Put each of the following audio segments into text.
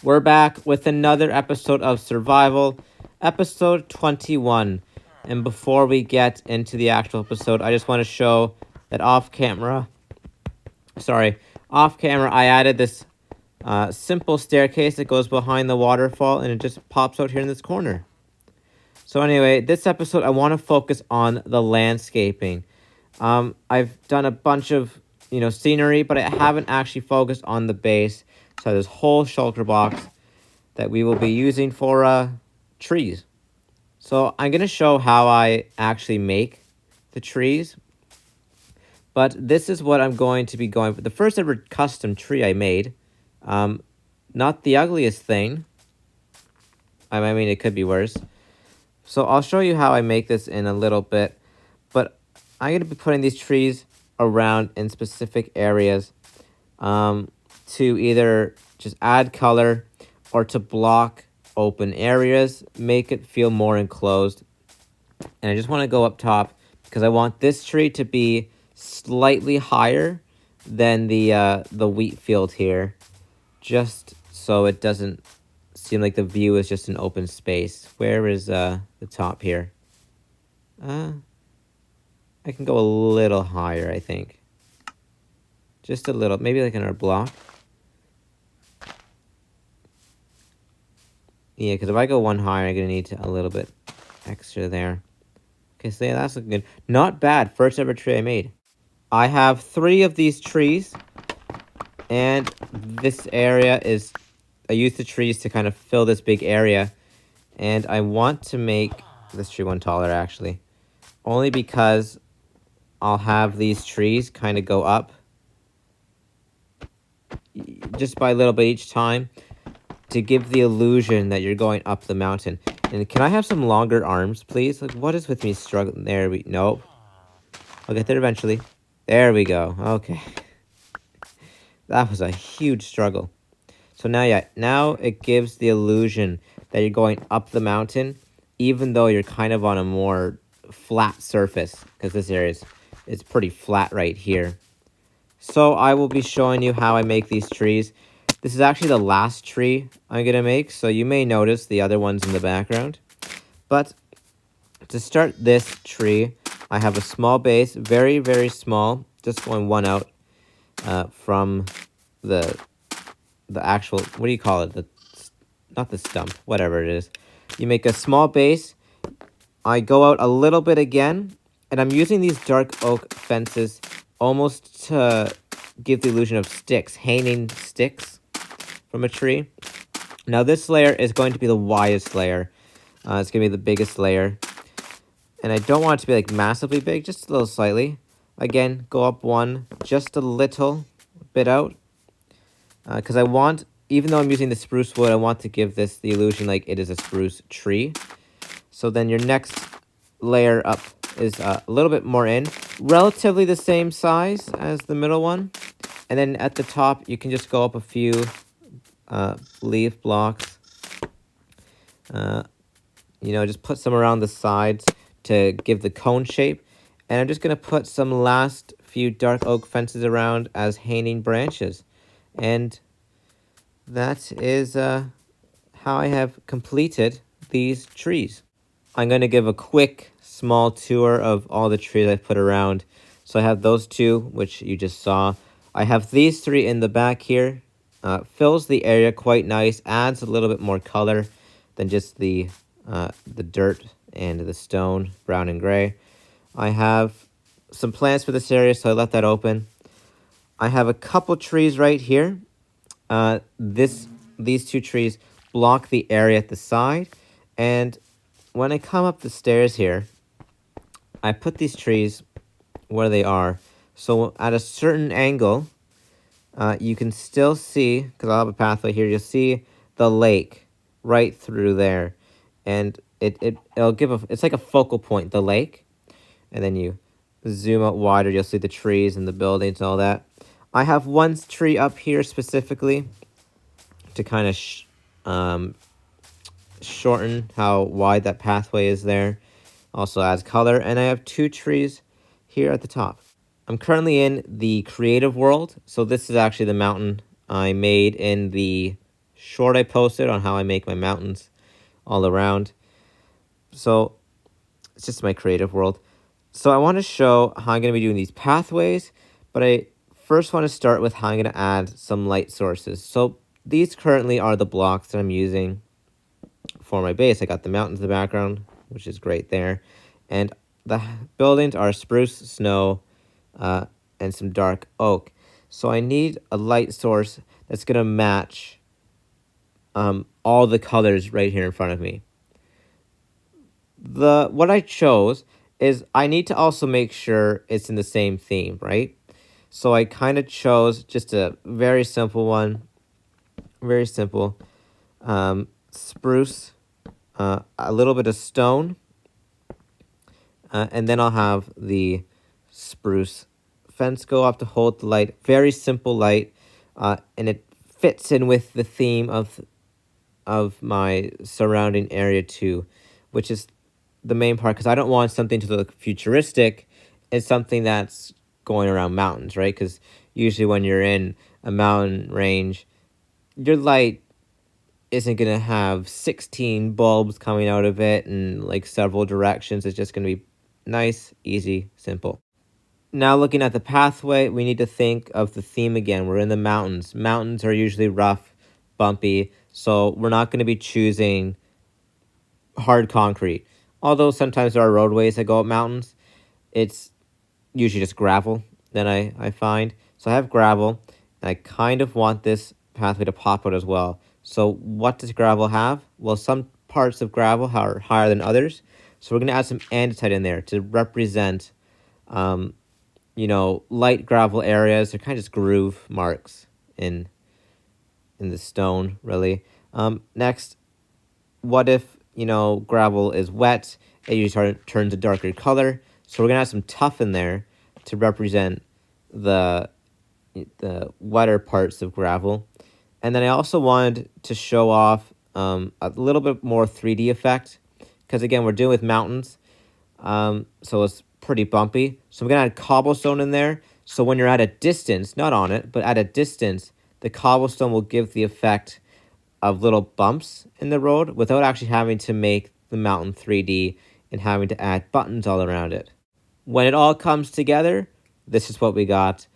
We're back with another episode of Survival, episode 21. And before we get into the actual episode, I just want to show that off camera, I added this simple staircase that goes behind the waterfall, and it just pops out here in this corner. So anyway, this episode, I want to focus on the landscaping. I've done a bunch of, scenery, but I haven't actually focused on the base. So this whole shulker box that we will be using for trees. So I'm going to show how I actually make the trees. But this is what I'm going to be going for. The first ever custom tree I made. Not the ugliest thing. I mean, it could be worse. So I'll show you how I make this in a little bit. But I'm going to be putting these trees around in specific areas to either just add color or to block open areas, make it feel more enclosed. And I just want to go up top because I want this tree to be slightly higher than the wheat field here, just so it doesn't seem like the view is just an open space. Where is the top here? I can go a little higher, I think. Just a little, maybe like in our block. Yeah, because if I go one higher, I'm going to need a little bit extra there. Okay, so yeah, that's looking good. Not bad. First ever tree I made. I have 3 of these trees. And this area is... I use the trees to kind of fill this big area. And I want to make this tree one taller, actually. Only because I'll have these trees kind of go up. Just by a little bit each time. To give the illusion that you're going up the mountain. And can I have some longer arms, please? Like, what is with me struggling? There we... Nope. I'll get there eventually. There we go. Okay. That was a huge struggle. So now it gives the illusion that you're going up the mountain, even though you're kind of on a more flat surface, because this area is pretty flat right here. So I will be showing you how I make these trees. This is actually the last tree I'm going to make, so you may notice the other ones in the background. But to start this tree, I have a small base, very, very small, just going one out from the actual, what do you call it? Not the stump, whatever it is. You make a small base. I go out a little bit again, and I'm using these dark oak fences almost to give the illusion of sticks, hanging sticks from a tree. Now this layer is going to be the widest layer. It's going to be the biggest layer. And I don't want it to be like massively big, just a little slightly. Again, go up one, just a little bit out. Because I want, even though I'm using the spruce wood, I want to give this the illusion like it is a spruce tree. So then your next layer up is a little bit more in. Relatively the same size as the middle one. And then at the top, you can just go up a few leaf blocks. Just put some around the sides to give the cone shape. And I'm just going to put some last few dark oak fences around as hanging branches. And that is how I have completed these trees. I'm going to give a quick, small tour of all the trees I put around. So I have those 2, which you just saw. I have these 3 in the back here. Fills the area quite nice, adds a little bit more color than just the dirt and the stone, brown and gray. I have some plants for this area, so I left that open. I have a couple trees right here. These 2 trees block the area at the side, and when I come up the stairs here, I put these trees where they are. So at a certain angle, you can still see, because I'll have a pathway here, you'll see the lake right through there. And it'll give it's like a focal point, the lake. And then you zoom out wider, you'll see the trees and the buildings and all that. I have one tree up here specifically to kind of shorten how wide that pathway is there. Also adds color. And I have 2 trees here at the top. I'm currently in the creative world. So this is actually the mountain I made in the short I posted on how I make my mountains all around. So it's just my creative world. So I want to show how I'm going to be doing these pathways, but I first want to start with how I'm going to add some light sources. So these currently are the blocks that I'm using for my base. I got the mountains in the background, which is great there. And the buildings are spruce, snow, and some dark oak. So I need a light source that's going to match all the colors right here in front of me. What I chose is I need to also make sure it's in the same theme, right? So I kind of chose just a very simple one, very simple, spruce, a little bit of stone, and then I'll have the spruce fence go up to hold the light. Very simple light, and it fits in with the theme of my surrounding area too, which is the main part, because I don't want something to look futuristic. It's something that's going around mountains, right? Because usually when you're in a mountain range, your light isn't going to have 16 bulbs coming out of it and like several directions. It's just going to be nice, easy, simple. Now looking at the pathway, we need to think of the theme again. We're in the mountains. Mountains are usually rough, bumpy, so we're not going to be choosing hard concrete. Although sometimes there are roadways that go up mountains, it's usually just gravel that I find. So I have gravel, and I kind of want this pathway to pop out as well. So what does gravel have? Well, some parts of gravel are higher than others. So we're going to add some andesite in there to represent, light gravel areas. They're kind of just groove marks in the stone, really. Next, what if, gravel is wet? It usually turns a darker color. So we're going to add some tuff in there to represent the wetter parts of gravel. And then I also wanted to show off a little bit more 3D effect, because again, we're dealing with mountains, so it's pretty bumpy. So I'm going to add cobblestone in there. So when you're at a distance, not on it, but at a distance, the cobblestone will give the effect of little bumps in the road without actually having to make the mountain 3D and having to add buttons all around it. When it all comes together, this is what we got.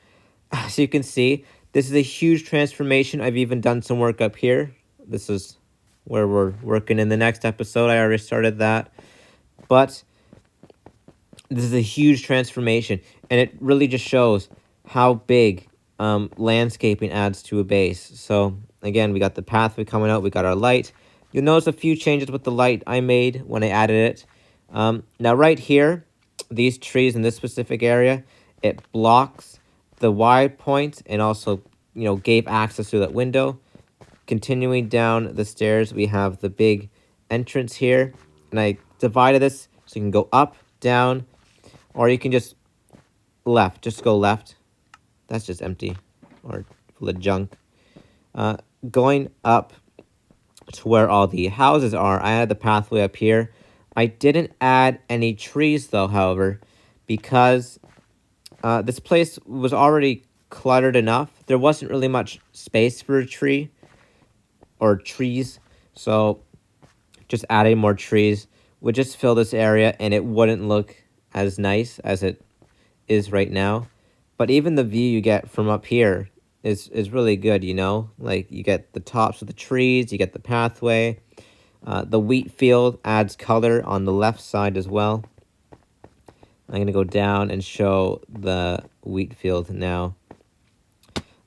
So you can see, this is a huge transformation. I've even done some work up here. This is where we're working in the next episode. I already started that. But this is a huge transformation, and it really just shows how big landscaping adds to a base. So again, we got the pathway coming out. We got our light. You'll notice a few changes with the light I made when I added it. Now right here, these trees in this specific area, it blocks the wide point and also, gave access to that window. Continuing down the stairs, we have the big entrance here, and I divided this so you can go up, down, or you can just go left. That's just empty or full of junk. Going up to where all the houses are, I had the pathway up here. I didn't add any trees though, however, because this place was already cluttered enough. There wasn't really much space for a tree or trees, so just adding more trees would just fill this area and it wouldn't look as nice as it is right now. But even the view you get from up here is really good, like you get the tops of the trees, you get the pathway. The wheat field adds color on the left side as well. I'm going to go down and show the wheat field now.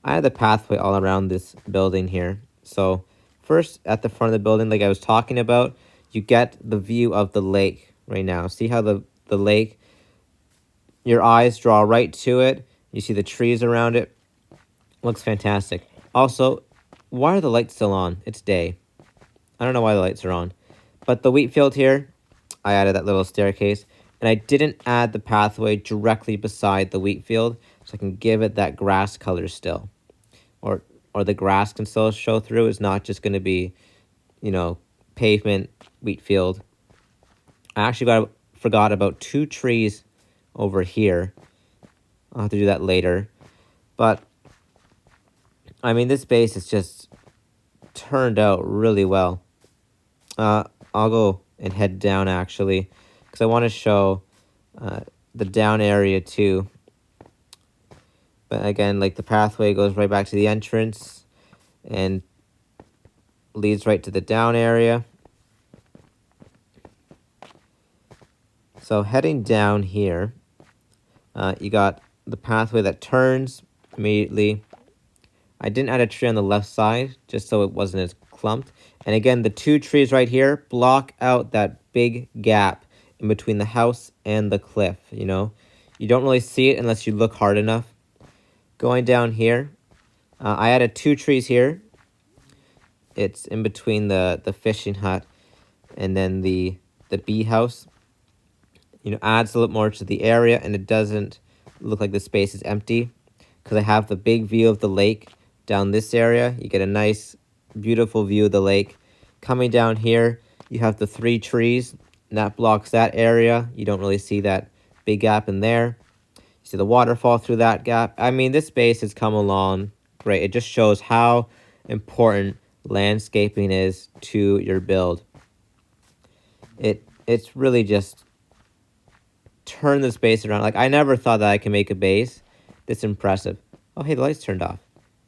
I have the pathway all around this building here. So first, at the front of the building, like I was talking about, you get the view of the lake right now. See how the lake, your eyes draw right to it. You see the trees around it. Looks fantastic. Also, why are the lights still on? It's day. I don't know why the lights are on. But the wheat field here, I added that little staircase. And I didn't add the pathway directly beside the wheat field, so I can give it that grass color still. Or the grass can still show through. It's not just going to be, pavement, wheat field. I actually forgot about 2 trees over here. I'll have to do that later. But, I mean, this base is just turned out really well. I'll go and head down actually, because I want to show the down area too. But again, like the pathway goes right back to the entrance and leads right to the down area. So heading down here, you got the pathway that turns immediately. I didn't add a tree on the left side just so it wasn't as clumped. And again, the two trees right here block out that big gap in between the house and the cliff, you know. You don't really see it unless you look hard enough. Going down here, I added two trees here. It's in between the fishing hut and then the bee house. You know, adds a little more to the area, and it doesn't look like the space is empty because I have the big view of the lake down this area. You get a nice, beautiful view of the lake. Coming down here, you have the three trees, and that blocks that area. You don't really see that big gap in there. You see the waterfall through that gap. I mean, this space has come along great. It just shows how important landscaping is to your build. It's really just turn the space around. Like, I never thought that I could make a base this impressive. Oh, hey, the lights turned off.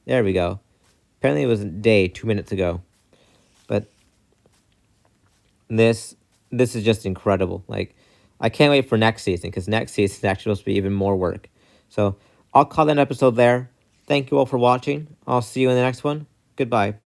There we go. Apparently it was day 2 minutes ago. But this is just incredible. Like, I can't wait for next season, because next season is actually supposed to be even more work. So I'll call that an episode there. Thank you all for watching. I'll see you in the next one. Goodbye.